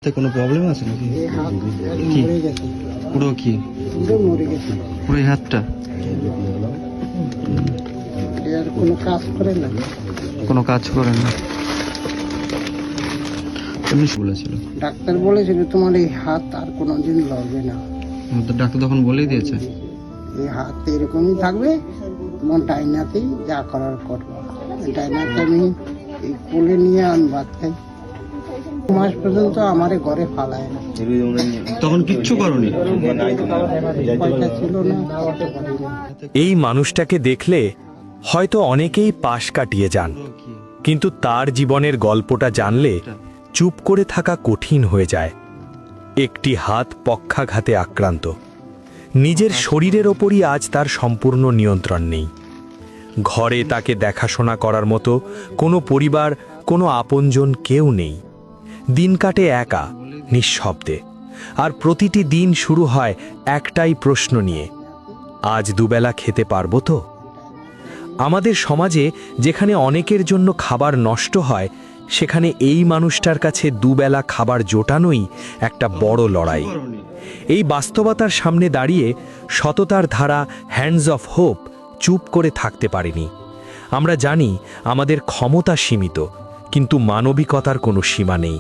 তে কোনো প্রবলেম আছে নাকি? এই হাত কি? মরে গেছে, পুরো কি? পুরো মরে গেছে। পুরো এই হাতটা এর কোনো কাজ করে না। কোনো কাজ করে না? এমনি বলেছিল ডাক্তার বলেছিল তোমার এই হাত আর কোনোদিন লড়বে না, তো ডাক্তার তখন বলেই দিয়েছে। এই হাত এরকমই থাকবে, তোমার ডাইনাতেই যা করার করবো। ডাইনাতে আমি এই কোলে নিয়ে আমি ভাত খাই, 2 মাস পর্যন্ত আমারে ঘরে ফালায় না। তখন কিচ্ছু করনি? পয়সা ছিল না, খাওয়াতে পারি না। এই মানুষটাকে দেখলে হয়তো অনেকেই পাশ কাটিয়ে যান, কিন্তু তার জীবনের গল্পটা জানলে চুপ করে থাকা কঠিন হয়ে যায়। একটি হাত পক্ষাঘাতে আক্রান্ত, নিজের শরীরের ওপরই আজ তার সম্পূর্ণ নিয়ন্ত্রণ নেই। ঘরে তাকে দেখাশোনা করার মতো কোনো পরিবার, কোনো আপনজন কেউ নেই। দিন কাটে একা, নিঃশব্দে, আর প্রতিটি দিন শুরু হয় একটাই প্রশ্ন নিয়ে, আজ দুবেলা খেতে পারবো তো? আমাদের সমাজে যেখানে অনেকের জন্য খাবার নষ্ট হয়, সেখানে এই মানুষটার কাছে দুবেলা খাবার জোটানোই একটা বড় লড়াই। এই বাস্তবতার সামনে দাঁড়িয়ে সততার ধারা হ্যান্ডস অফ হোপ চুপ করে থাকতে পারেনি। আমরা জানি আমাদের ক্ষমতা সীমিত, কিন্তু মানবিকতার কোনো সীমা নেই।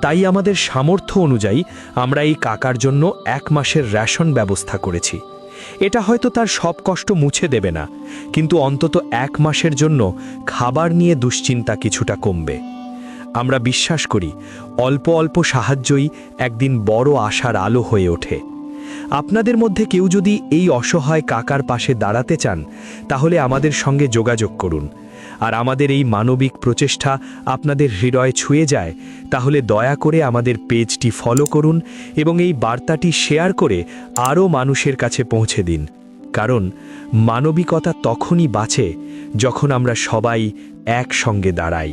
তাই আমাদের সামর্থ্য অনুযায়ী আমরা এই কাকার জন্য 1 মাসের রেশন ব্যবস্থা করেছি। এটা হয়তো তার সব কষ্ট মুছে দেবে না, কিন্তু অন্তত 1 মাসের জন্য খাবার নিয়ে দুশ্চিন্তা কিছুটা কমবে। আমরা বিশ্বাস করি অল্প অল্প সাহায্যই একদিন বড় আশার আলো হয়ে ওঠে। আপনাদের মধ্যে কেউ যদি এই অসহায় কাকার পাশে দাঁড়াতে চান, তাহলে আমাদের সঙ্গে যোগাযোগ করুন। আর আমাদের এই মানবিক প্রচেষ্টা আপনাদের হৃদয়ে ছুঁয়ে যায়, তাহলে দয়া করে আমাদের পেজটি ফলো করুন এবং এই বার্তাটি শেয়ার করে আরও মানুষের কাছে পৌঁছে দিন। কারণ মানবিকতা তখনই বাঁচে যখন আমরা সবাই একসঙ্গে দাঁড়াই।